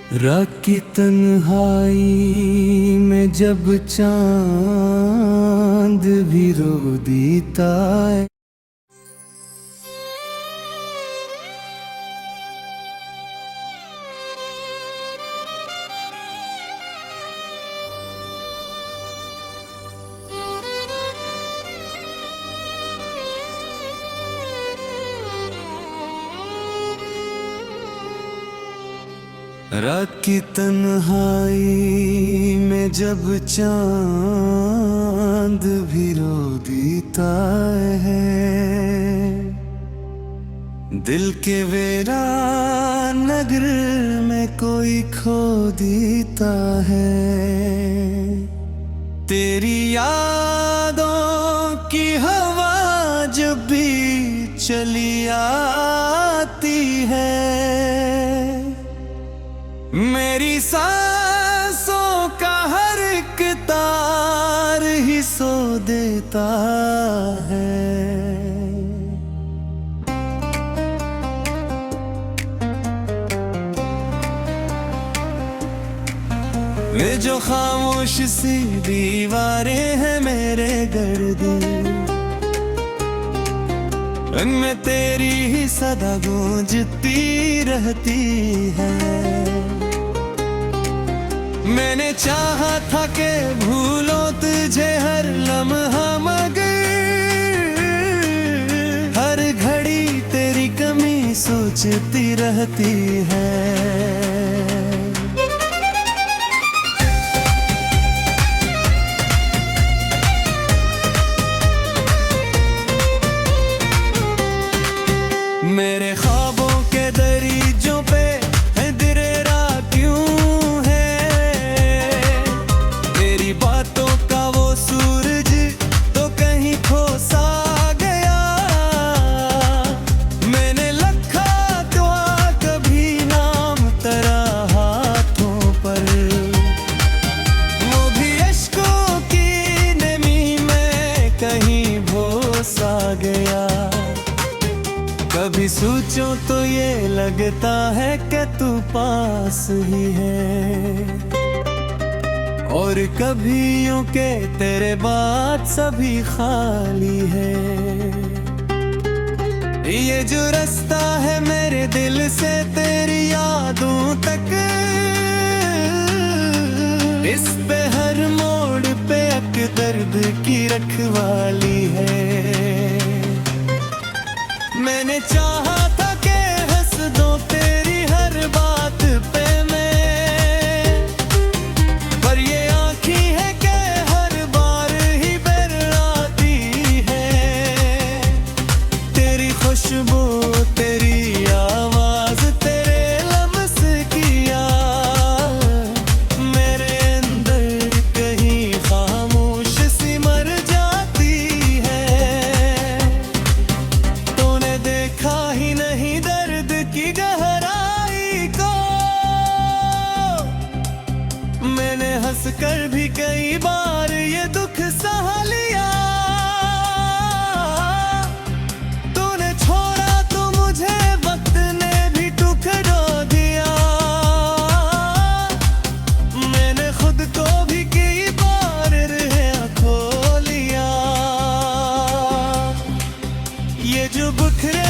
रात की तन्हाई में जब चांद भी रो देता है। रात की तन्हाई में जब चांद भी रो देता है, दिल के वीरान नगर में कोई खो देता है। तेरी यादों की हवा जब भी चली आती है, मेरी सांसों का हर एक तार ही सो देता है। वे जो खामोश सी दीवारें हैं मेरे गर्द, उनमें तेरी ही सदा गूंजती रहती है। मैंने चाहा था कि भूलो तुझे हर लम्हा, मगर हर घड़ी तेरी कमी सोचती रहती है। मेरे ख्वाबों के दरीजों पे है दिरेरा क्यों है, तेरी बातों का वो सूरज तो कहीं खो सा गया। मैंने लिखा दुआ कभी नाम तेरा हाथों पर, वो भी अश्कों की नमी में कहीं भो सा गया। कभी सोचो तो ये लगता है कि तू पास ही है, और कभी यूं के तेरे बाद सभी खाली है। ये जो रास्ता है मेरे दिल से तेरी यादों तक, इस पे हर मोड़ पे एक दर्द की रखवाली है। मैंने चाहा था कि हंस दो तेरी हर बात पे मैं, पर ये आँखी है कि हर बार ही बरसाती है। तेरी खुशबू तेरी आवाज तेरे लम्स की याद मेरे अंदर कहीं खामोश सी मर जाती है। देखा ही नहीं दर्द की गहराई को, मैंने हंसकर भी कई बार ये दुख सहा लिया। तूने छोड़ा तो मुझे वक्त ने भी टुकड़ा दिया। मैंने खुद को भी कई बार खो लिया। ये जो बिखरे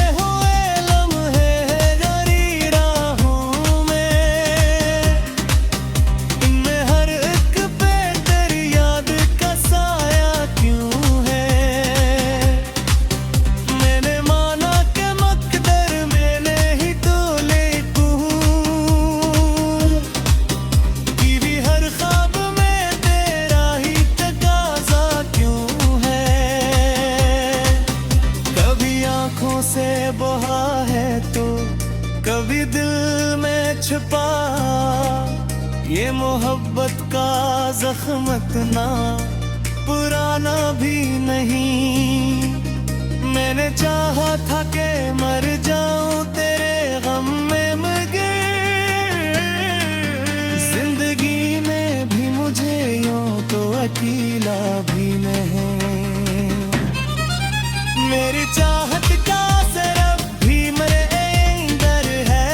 से बहा है तो कभी दिल में छुपा, ये मोहब्बत का जख्म इतना पुराना भी नहीं। मैंने चाहा था कि मर जाऊं तेरे गम में, मगर जिंदगी में भी मुझे यूं तो अकेला भी नहीं। मेरी चाहत का सरब भी मेरे अंदर है,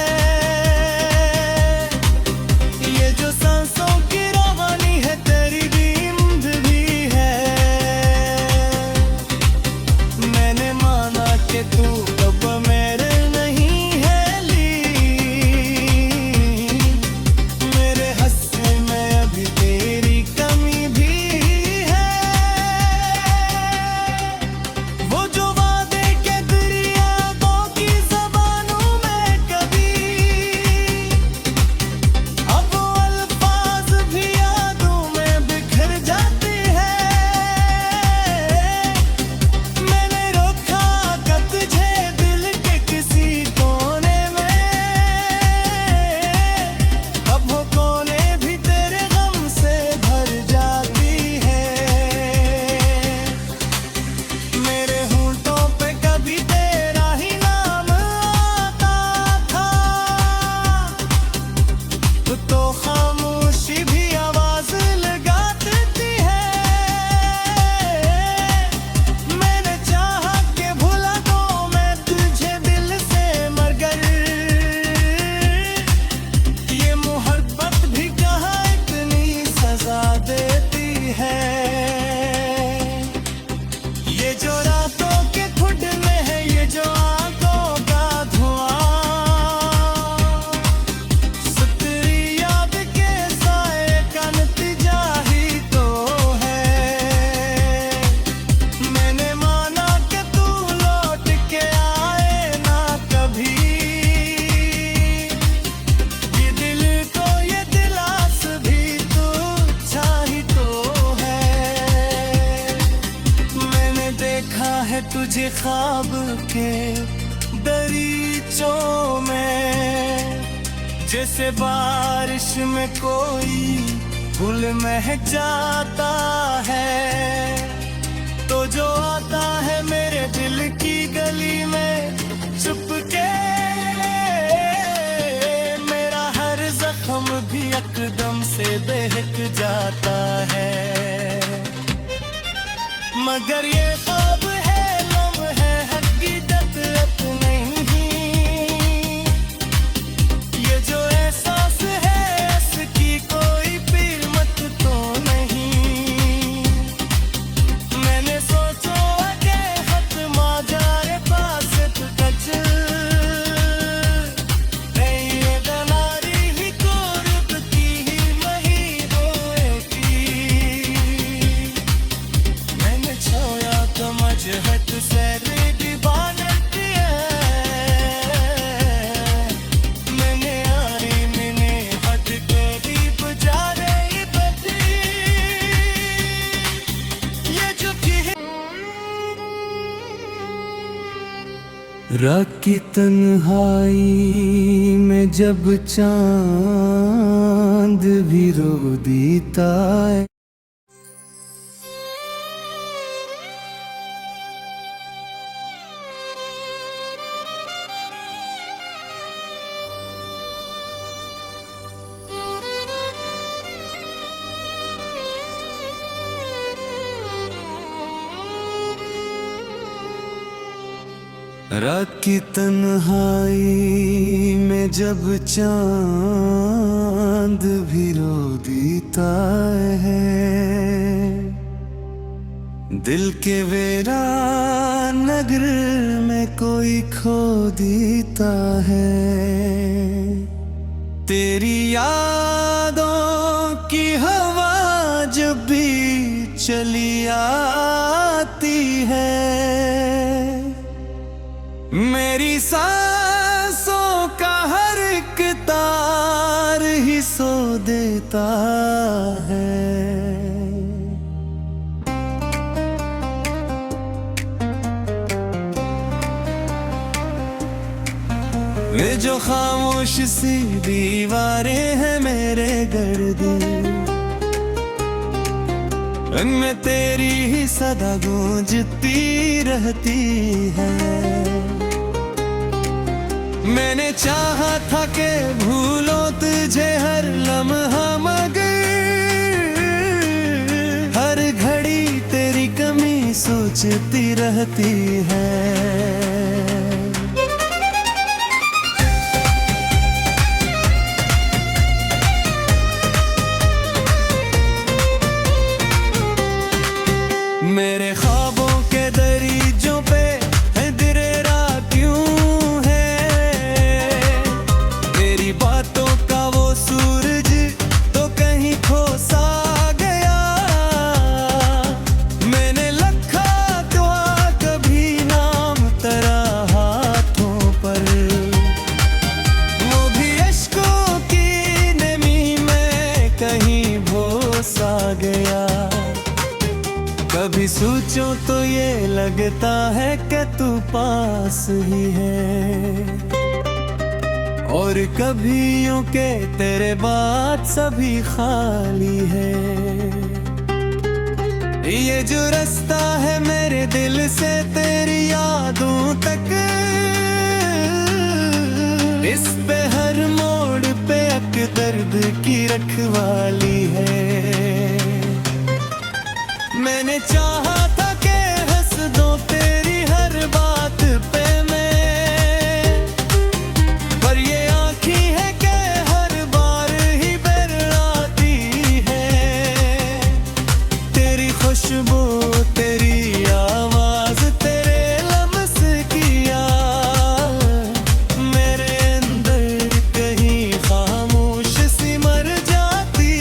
तुझे ख्वाब के दरीचों में, जैसे बारिश में कोई फूल महक जाता है, तो जो आता है मेरे दिल की गली में चुपके, मेरा हर जख्म भी एकदम से दहक जाता है। मगर ये ख्वाब है, लम्हे हकीकत अब नहीं, ये जो एहसास है इसकी कोई कीमत तो नहीं। मैंने सोचा कि खत्म आ जाए पास कच, नहीं दनारी ही कोरब की ही मही रोएगी। मैंने छोया तो मजहत से रेडी बानती है, मैंने आरी मैंने हद करीब जा रही बदी, ये जो की रात की तन्हाई में जब चांद भी रो देता है। रात की तन्हाई में जब चांद भी रो देता है, दिल के वीरान नगर में कोई खो देता है। तेरी यादों की हवा जब भी चली आती है, मेरी सांसों का हर एक तार ही सो देता है। वे जो खामोश सी दीवारें हैं मेरे गर्द, उनमें तेरी ही सदा गूंजती रहती है। मैंने चाहा था कि भूलो तुझे हर लम्हा, मगर हर घड़ी तेरी कमी सोचती रहती है। मेरे ख्वाबों के दरीजों पे है दिरेरा क्यों है, तेरी बातों का वो सूरज तो कहीं खो सा गया। मैंने लखा दुआ कभी नाम तेरा हाथों पर, वो भी अश्कों की नमी में कहीं भो सा गया। कभी सोचो तो ये लगता है कि तू पास ही है, और कभी यूं के तेरे बाद सभी खाली है। ये जो रास्ता है मेरे दिल से तेरी यादों तक, इस पे हर मोड़ पे एक दर्द की रखवाली है। मैंने चाहा था कि हंस दो तेरी हर बात पे मैं, पर ये आँखी है कि हर बार ही बरआती है। तेरी खुशबू तेरी आवाज तेरे लम्स की याद मेरे अंदर कहीं खामोश सी मर जाती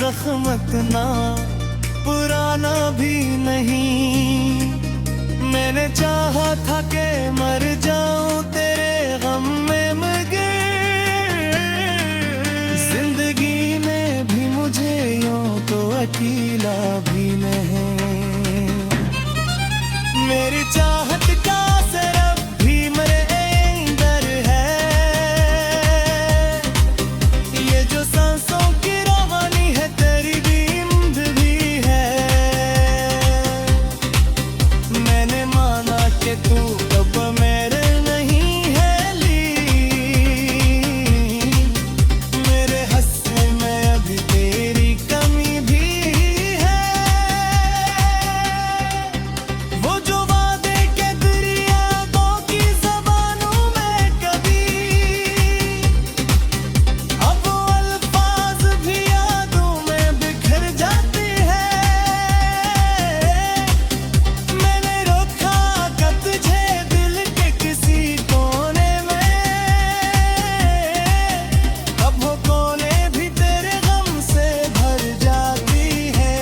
जख्म इतना पुराना भी नहीं। मैंने चाहा था कि मर जाऊं तेरे गम में, मगर जिंदगी में भी मुझे यूं तो अकेला भी नहीं। मेरी चाहत का असर अब भी मेरे अंदर है, ये जो सांसों की रवानी है तेरी नींद भी है। मैंने माना कि तू अब मेरे नहीं है ली, मेरे हंसने में अभी तेरी कमी भी है। वो जो वादे के दरियाओं की ज़बानों में कभी, अब वो अल्फाज भी यादों में बिखर जाते हैं। मैंने रोका कब तुझे दिल के किसी कोने में, अब वो कोने भी तेरे गम से भर जाती है।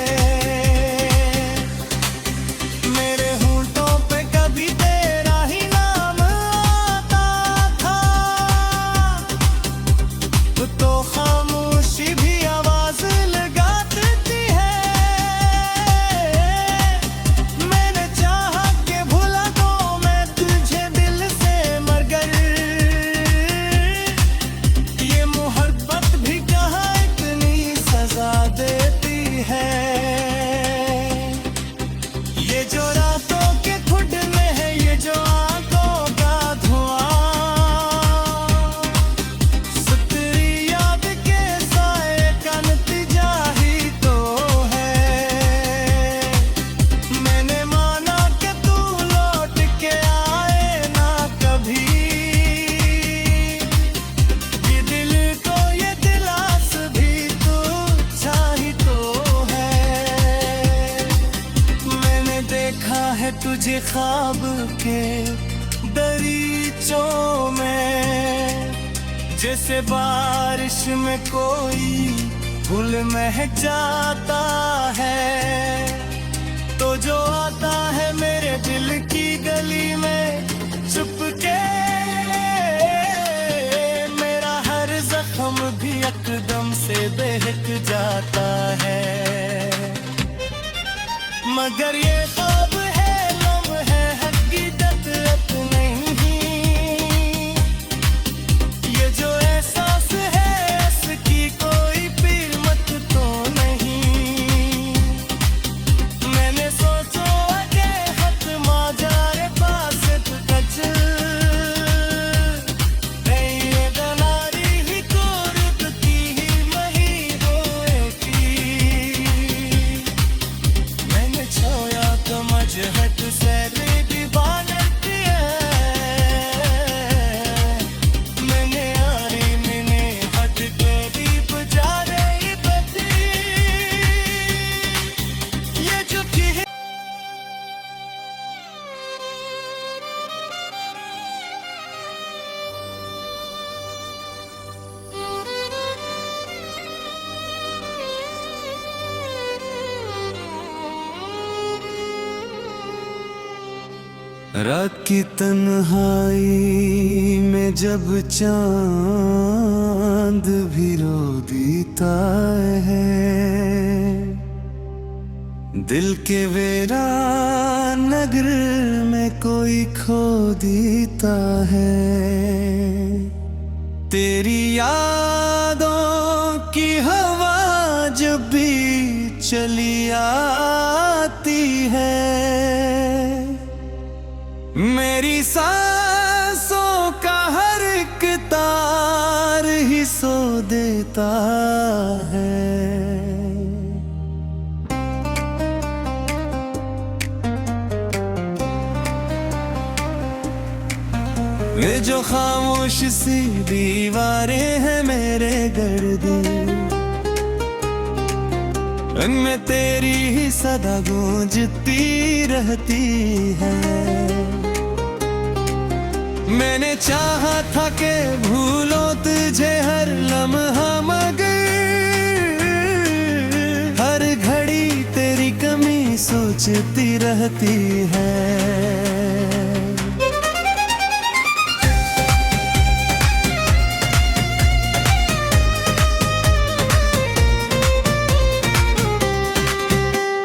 मेरे होंठों पे कभी तेरा ही नाम आता था, तो खामोशी भी आवाज लगा देती है। मैंने चाहा कि भुला दूं मैं तुझे दिल से, मगर ये मोहब्बत भी कहाँ इतनी सजा देती है। ये जो रातों के खुड में है, ये जो आंखों का धुआं, सुतरी याद के साए का नतीजा ही तो है। मैंने माना कि तू लौट के आए ना कभी, ये दिल को ये दिलास भी तू चाही तो है। मैंने देखा है तुझे ख्वाब के दरीचों में, जैसे बारिश में कोई फूल महक जाता है, तो जो आता है मेरे दिल की गली में चुपके, मेरा हर जख्म भी एकदम से बहक जाता है। मगर ये ख्वाब है, लम्हे हकीकत अब नहीं। ये जो एहसास है इसकी कोई कीमत तो नहीं। मैंने सोचा कि खत्म आ जाए पास कच, ये दनारी ही कोरबती ही मही होएगी। मैंने छोया तो मजहत से भी बानती है। मैंने आरी मैंने हट के भी बुझा रही बत्ती, ये जो की है। रात की तन्हाई में जब चांद भी रो देता है, दिल के वीरान नगर में कोई खो देता है। तेरी यादों की हवा जब भी चली आती है, मेरी सांसों का हर एक तार ही सो देता है। ये जो खामोश सी दीवारें हैं मेरे गर्द, उनमें तेरी ही सदा गूंजती रहती है। मैंने चाहा था कि भूलो तुझे हर लम्हा, मगर सोचती रहती है।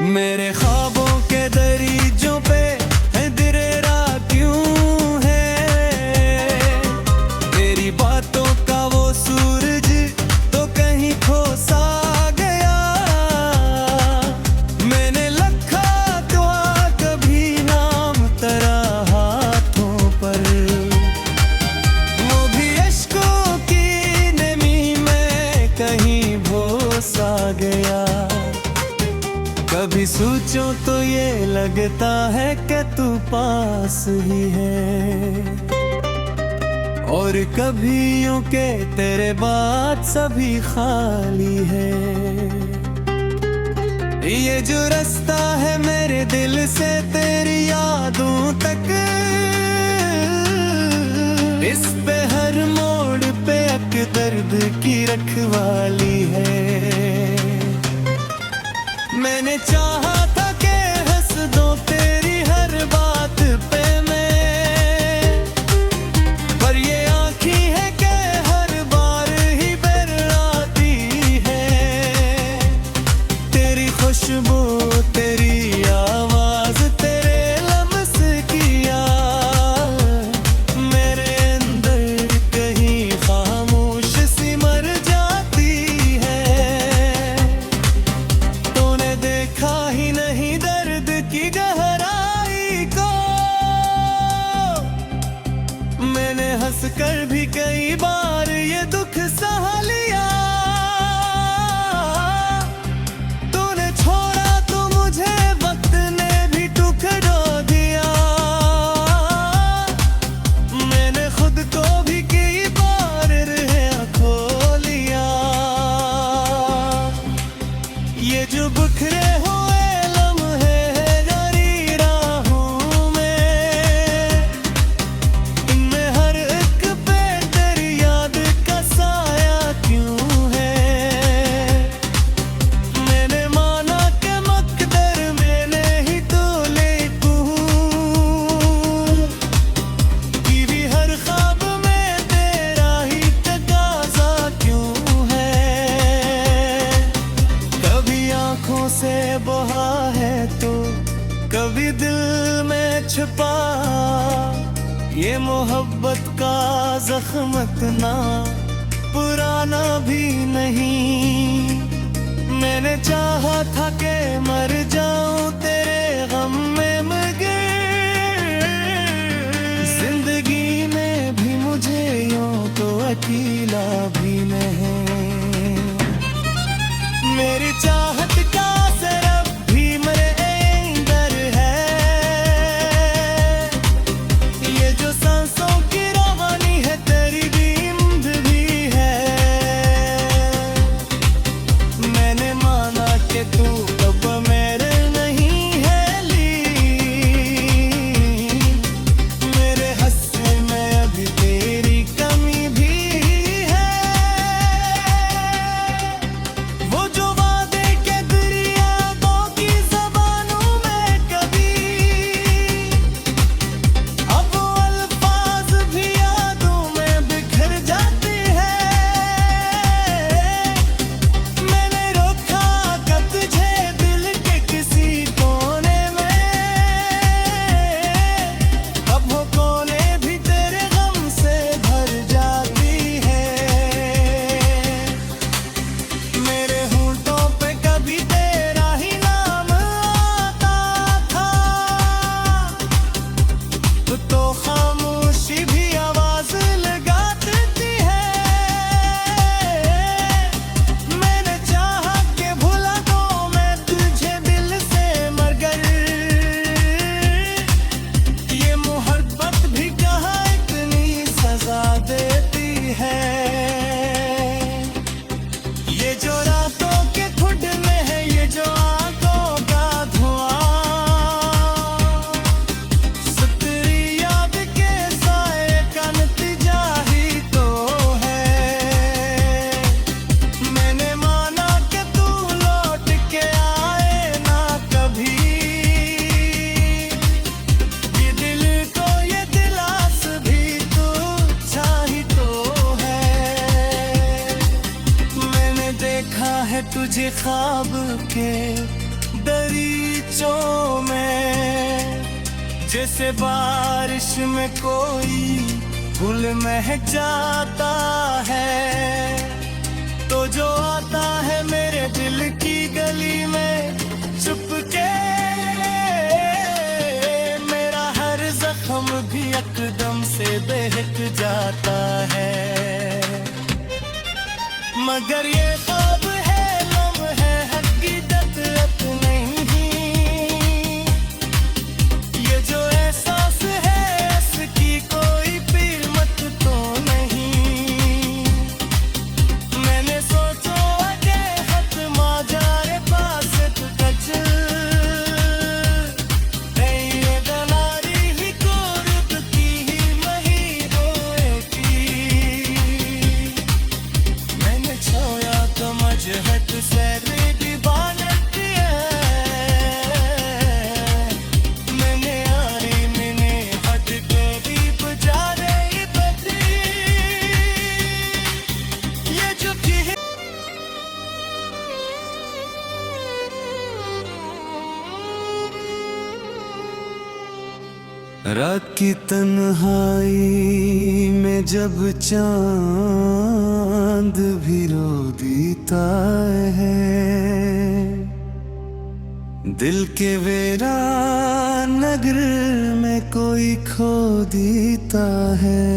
मेरे ख्वाबों के दरीजों पे है दिरेरा क्यों है, तेरी बातों का वो सूरज तो कहीं खो सा गया। मैंने लखा दुआ कभी नाम तेरा हाथों पर, वो भी अश्कों की नमी में कहीं भो सा गया। कभी सोचूं तो ये लगता है कि तू पास ही है, और कभी यूं के तेरे बाद सभी खाली है। ये जो रास्ता है मेरे दिल से तेरी यादों तक, इस पे हर मोड़ पे एक दर्द की रखवाली है। मैंने चाहा था कि हंस दो तेरी हर बात पे मैं, पर ये आँखी है कि हर बार ही बरआती है। तेरी खुशबू तेरी आवाज तेरे लम्स की याद मेरे अंदर कहीं खामोश सी मर जाती है। देखा ही नहीं दर्द की गहराई को, मैंने हंसकर भी कई बार ये दुख सहा लिया। तूने छोड़ा तो मुझे वक्त ने भी टुकड़ा दिया। मैंने खुद को भी कई बार रिहा खो लिया। ये जो बिखरे हुए लम्हे जारी राहों में, इनमें हर एक पे तेरी याद का साया क्यों है। मैंने माना कि मकदर मैंने ही तो लिखूं, कि भी हर ख्वाब में तेरा ही तकाज़ा क्यों है। कभी आँखों से बहा है तो कभी दिल में छुपा, ये मोहब्बत का जख्म इतना पुराना भी नहीं। मैंने चाहा था कि मर जाऊं तेरे गम में, मगर जिंदगी में भी मुझे यूं तो अकेला भी नहीं। मेरी चाहत का सरब भी मेरे अंदर है, ये जो सांसों की रवानी है तेरी नींद भी है। मैंने माना कि तू अब मेरे नहीं है ली, मेरे हंसने में अभी तेरी कमी भी है। वो जो वादे के ख्वाब के दरीचों में, जैसे बारिश में कोई फूल महक जाता है, तो जो आता है मेरे दिल की गली में चुपके, मेरा हर जख्म भी एकदम से बहक जाता है। मगर ये ख्वाब है, लम्हे हकीकत अब नहीं, ये जो एहसास है इसकी कोई कीमत तो नहीं। मैंने सोचा कि खत्म आ जाए पास कच, ये दलारी ही कोरब की ही मही रोएगी। मैंने छोया तो मजहत से रेडी बानत है, मैंने आरी मैंने हद करीब जा रही बदली, ये जो की है रात की तन्हाई में जब चांद भी रो देता है, दिल के नगर में कोई खो देता है।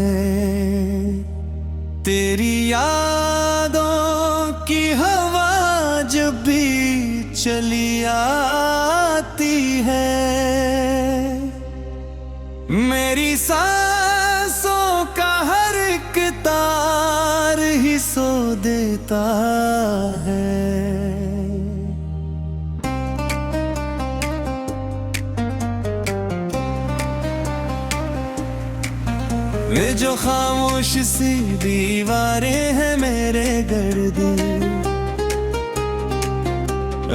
तेरी यादों की हवा जब भी चली आती है, मेरी सांसों का हर एक तार ही सो देता है। वे जो खामोश सी दीवारें हैं मेरे गर्दी,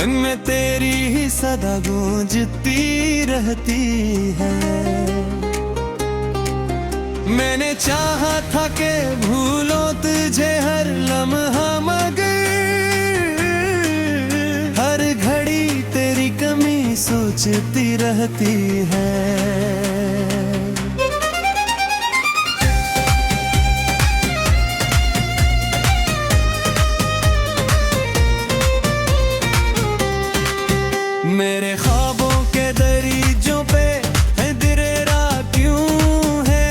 उनमें तेरी ही सदा गूंजती रहती है। मैंने चाहा था कि भूलो तुझे हर लम्हा, मगर हर घड़ी तेरी कमी सोचती रहती है। मेरे ख्वाबों के दरीचों पे है दिरेरा क्यों है,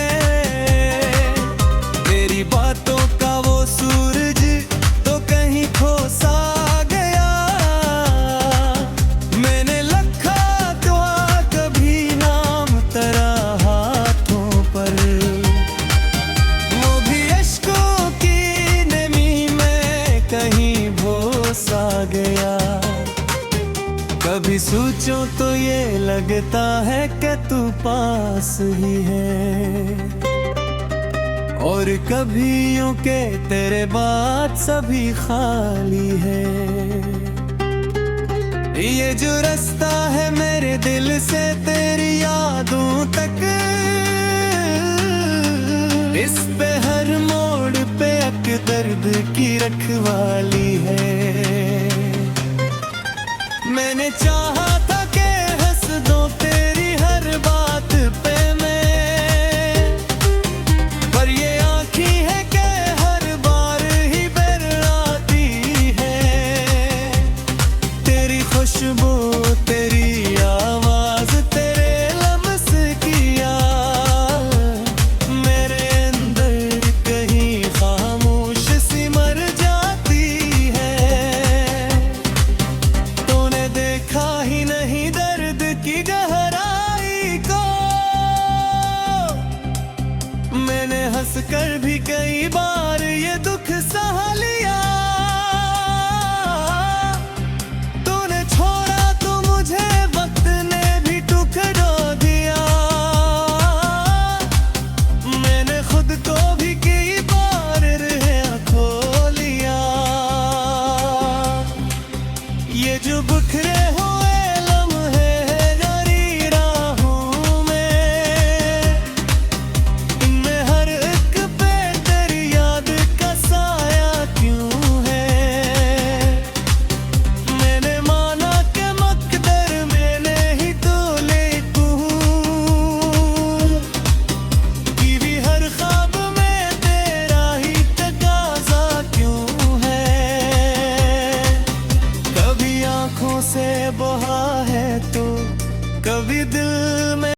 तेरी बातों का वो सूरज तो कहीं खो सा गया। मैंने लखा दुआ कभी नाम तेरा हाथों पर, वो भी अश्कों की नमी में कहीं भो सा गया। कभी सोचो तो ये लगता है कि तू पास ही है, और कभी यूं के तेरे बाद सभी खाली है। ये जो रास्ता है मेरे दिल से तेरी यादों तक, इस पे हर मोड़ पे एक दर्द की रखवाली है। मैंने चाहा था कि हंस दो तेरी हर बात पे मैं, पर ये आँखी है कि हर बार ही बरआती है। तेरी खुशबू तेरी आवाज तेरे लम्स किया, मेरे अंदर कहीं खामोश सी मर जाती है। देखा ही नहीं दर्द की गहराई को, मैंने हंसकर भी कई बार